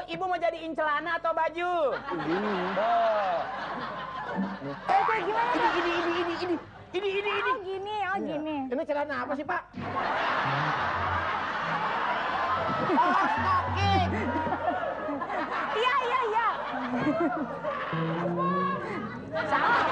ibu mau jadiin celana atau baju? Gini. Oh. Kayak gimana? Ini. Oh gini, oh gini. Ini celana apa sih, Pak? Oh, stocking. Iya. Salah.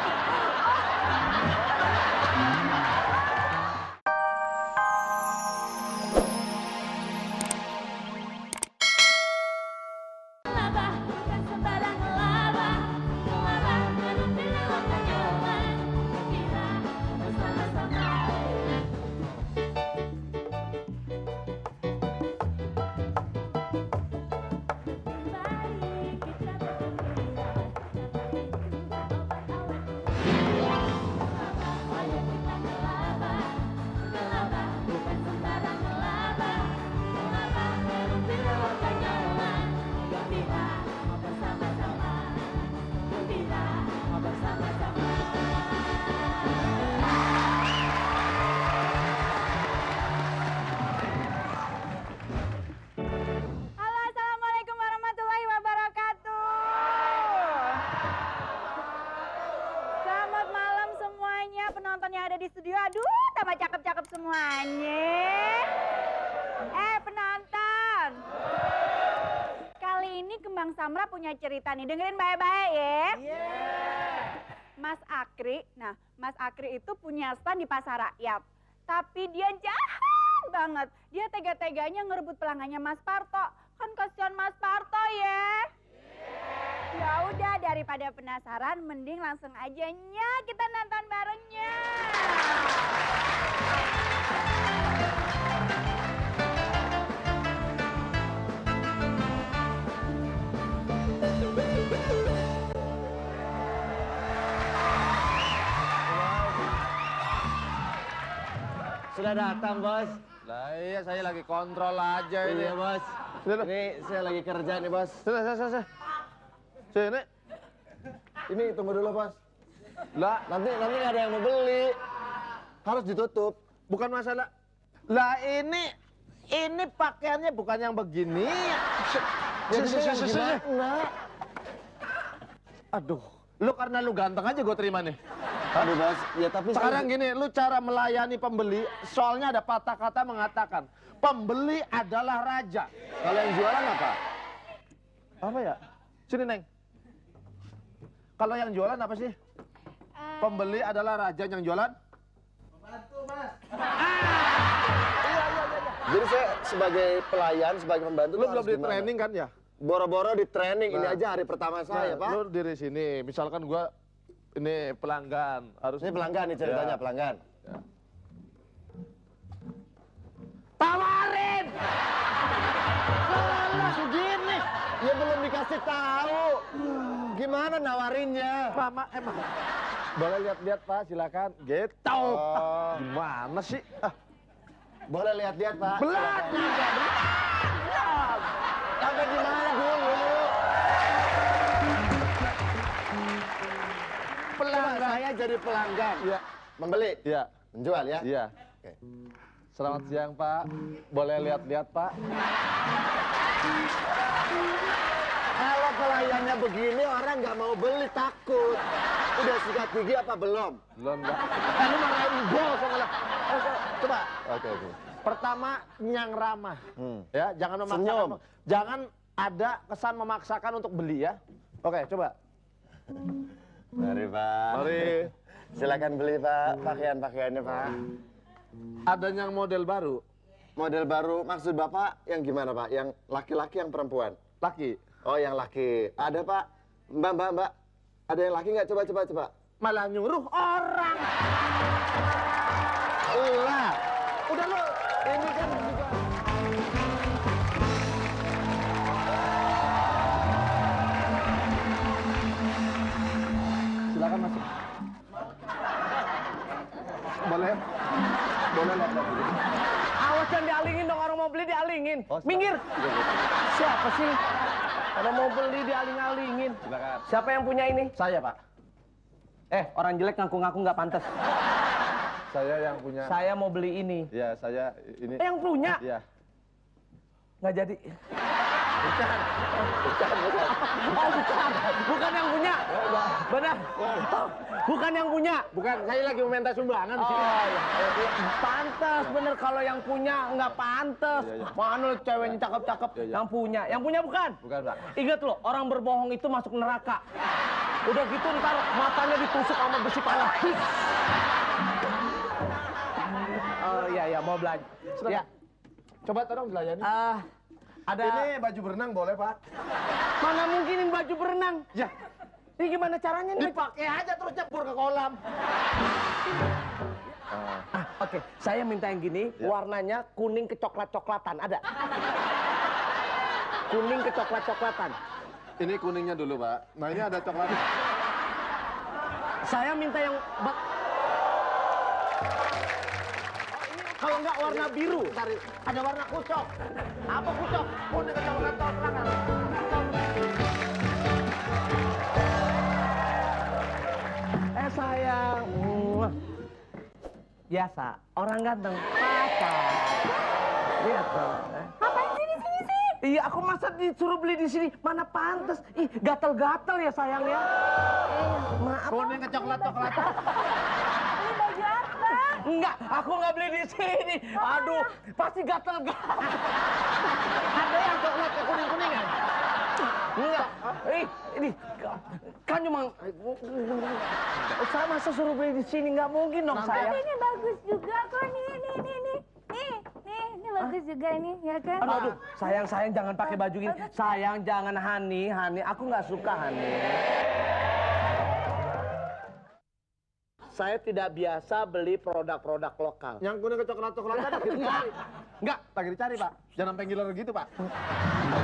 Halo, assalamualaikum warahmatullahi wabarakatuh. Selamat malam semuanya penonton yang ada di studio. Aduh, tambah cakep-cakep semuanya. Penonton. Kali ini Kembang Samra punya cerita nih. Dengerin baik-baik ya. Mas Akri, Mas Akri itu punya stand di pasar rakyat. Tapi dia jahat banget. Dia tega-teganya ngerebut pelanggannya Mas Parto. Kan kasihan Mas Parto ya. Ya udah, daripada penasaran mending langsung aja kita nonton barengnya. Sudah datang, Bos. Lah iya, saya lagi kontrol aja ini. Iya, Bos. Ini saya lagi kerja nih, Bos. Sini. Ini tunggu dulu, Bos. Lah, Nanti nggak ada yang mau beli. Harus ditutup. bukan masalah. Lah ini pakaiannya bukan yang begini. Gimana? Aduh, lu karena lu ganteng aja gue terima nih. Aduh, Bos. Ya tapi Sekarang gini, lu cara melayani pembeli, soalnya ada patah kata mengatakan, pembeli adalah raja. kalau yang jualan apa? Apa ya? Sini, Neng. Kalau yang jualan apa sih? Pembeli adalah raja, yang jualan? Pembantu, Mas. Iya. Jadi saya sebagai pelayan, sebagai pembantu Lu tuh belum harus di gimana? training kan ya? Boro-boro di training, ini Nah. aja hari pertama saya, Pak. Lu diri sini, misalkan gua ini pelanggan, harus Ini pelanggan nih ceritanya, Ya. pelanggan. Tawarin! Lah segini. Ya belum dikasih tahu. Gimana nawarinnya? Mama emang. Boleh lihat-lihat, Pak, silakan. Gitu. Oh. Gimana sih? Boleh lihat-lihat, Pak. Belat Silakan. juga, belat. Sampai di mana dulu? Pelanggan. Saya jadi pelanggan. Iya. Membeli? Iya. Menjual ya? Iya. Oke. Selamat siang, Pak. Boleh lihat-lihat, Pak? Kalau pelayannya begini orang nggak mau beli, takut. Udah sikat gigi apa belum? Belum, Pak. Lu marahin gua sama lah. Coba. Oke. Pertama, yang ramah. Ya, jangan memaksakan. Senyum. Jangan ada kesan memaksakan untuk beli ya. Oke, coba. Mari, Pak. Mari. Silakan beli, Pak. Pakaian-pakaiannya, Pak. Ada yang model baru. Model baru, maksud Bapak yang gimana, Pak? Yang laki-laki, yang perempuan? Laki. Oh, yang laki. Ada, Pak. Mbak. Ada yang laki nggak? Coba. Malah nyuruh orang. Ulah. Udah lu, ini kan juga. Silakan masuk. Boleh? Boleh lihat dulu. Awas jangan dialingin dong, orang mau beli dialingin. Oh, silakan. Minggir. Siapa sih? Orang mau beli dialing-alingin. Silakan. Siapa yang punya ini? Saya, Pak. Orang jelek ngaku-ngaku nggak pantas. Saya yang punya. Saya mau beli ini. Ya, saya ini. Yang punya? Iya. Nggak jadi. Bukan. Oh bukan, bukan yang punya. Benar. Bukan yang punya. Bukan, saya lagi meminta sumbangan di sini. Oh, iya. Pantes bener kalau yang punya nggak pantes. Mana lu ceweknya cakep-cakep yang punya. Yang punya bukan? Bukan, Pak. Ingat lo, orang berbohong itu masuk neraka. Udah gitu ntar matanya ditusuk sama besi panas. Oh iya, mau belanja. Ya, Coba tolong dilayani. ada. Ini baju berenang boleh, Pak? Mana mungkin ini baju berenang? Ya, Ini gimana caranya nih? dipakai aja terus nyebur ke kolam. Oke, saya minta yang gini, warnanya kuning kecoklat-coklatan, ada? Kuning kecoklat-coklatan. Ini kuningnya dulu, Pak. Nah, ini ada coklat. Saya minta yang kalau nggak warna biru, Ada warna kucok. Apa kucok? Kuning kecoklat cokelat. sayang. Biasa, orang ganteng. Apa? Lihat dong. Ngapain sih di sini sih? Iya, aku masa disuruh beli di sini. Mana pantas? Ih, gatel-gatel ya sayang ya. Maaf. Kuning kecoklat-coklatan. Ini baju apa? Enggak, aku nggak beli di sini. Aduh, pasti gatel-gatel. Ada yang coklat ke kuning-kuningan. Enggak, ini kan cuma saya masa suruh beli di sini nggak mungkin dong Tapi sayang. ini bagus juga kok nih bagus juga nih ya kan? Aduh, sayang jangan pakai baju gini. Sayang jangan Hani, aku nggak suka Hani. Saya tidak biasa beli produk-produk lokal. Yang kuning kecoklat-coklatan lagi dicari. Enggak, Lagi dicari, Pak. Jangan sampai ngiler gitu, Pak.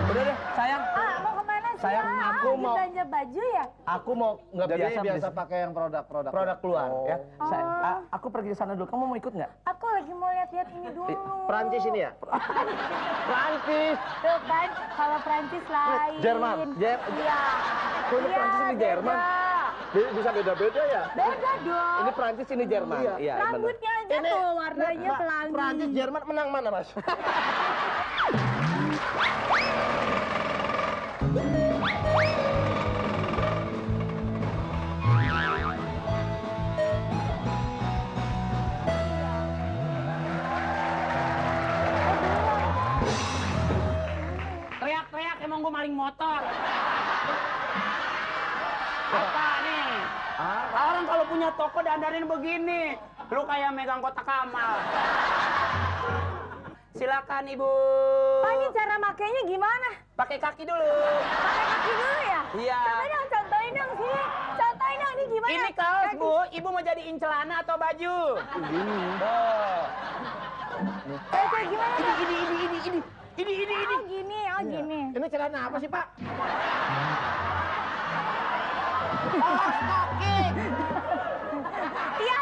udah deh, sayang. Mau kemana sih? Sayang, aku mau belanja baju ya? Aku mau nggak Jadi biasa biasa beli pakai yang produk-produk. produk luar Oh. ya. Aku pergi ke sana dulu. Kamu mau ikut nggak? Aku lagi mau lihat-lihat ini dulu. Prancis ini ya? Prancis. Tuh kan, kalau Prancis lain. Jerman. Iya. Kok ini Prancis ini beda. Jerman? Bisa beda-beda ya? Beda dong. Ini Prancis ini Jerman. Iya, benar. Rambutnya aja tuh warnanya pelangi. Prancis, Jerman menang mana, Mas? Teriak-teriak emang gue maling motor. Apa nih? Orang kalau punya toko dandanin begini, lu kayak megang kotak amal. Silakan Ibu. Pak, ini cara makainya gimana? Pakai kaki dulu. Pakai kaki dulu ya? Iya. Coba dong, contohin dong sini. Contohin dong, ini gimana? Ini kaos, Kaki. Bu. Ibu mau jadiin celana atau baju? Kayak gimana? Ini. Oh gini, gini. Ini celana apa sih, Pak? Oh, stocking. Iya.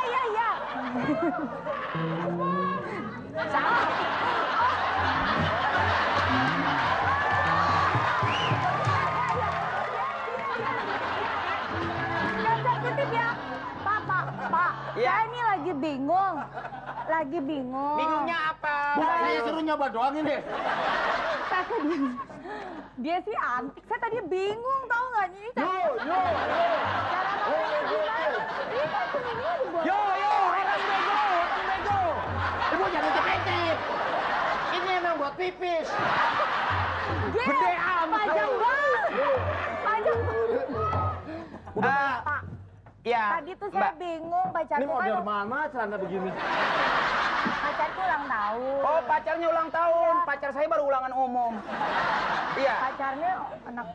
Salah. Jangan kutip ya. Pak. Iya. Saya ini lagi bingung. Bingungnya apa? Saya suruh nyoba doang ini. Dia sih antik. Saya tadi bingung, tahu nggak? Ini cara makainya gimana? Ini kan kuningnya di bawah. Yo, orang bego. Ibu jangan cepet. Ini emang buat pipis. Gede amat. Panjang banget. Panjang. Pak. Ya, Tadi tuh saya bingung, Ini pacarku model kan mana celana begini? pacarku ulang tahun. oh pacarnya ulang tahun. Pacar saya baru ulangan umum. Iya. Pacarnya anak.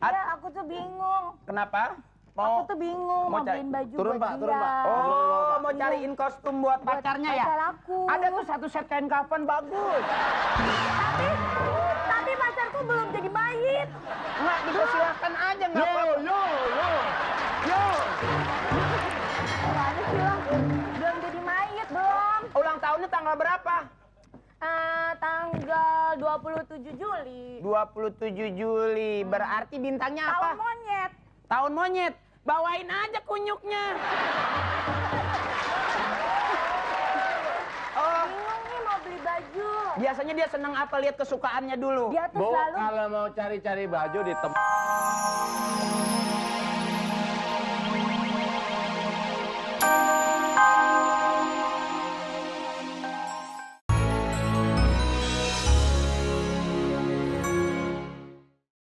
At- Ya, aku tuh bingung. Kenapa? Aku tuh bingung mau cari- beliin baju turun, buat Pak, dia. turun, Pak. Oh, mau cariin kostum buat Buat pacarnya ya? pacar aku. Ada tuh satu set kain kafan bagus. Tapi pacarku belum jadi mayit. Nggak, dipersilahkan aja nggak apa-apa. Gimana sih lo? Belum jadi mayit, belum. Ulang tahunnya tanggal berapa? Tanggal 27 Juli. 27 Juli. Berarti bintangnya Tahun apa? monyet. Tahun monyet. Bawain aja kunyuknya. Oh, Bingung nih mau beli baju. Biasanya dia senang apa? Lihat kesukaannya dulu. Dia tuh Bu, selalu kalau mau cari-cari baju di tempat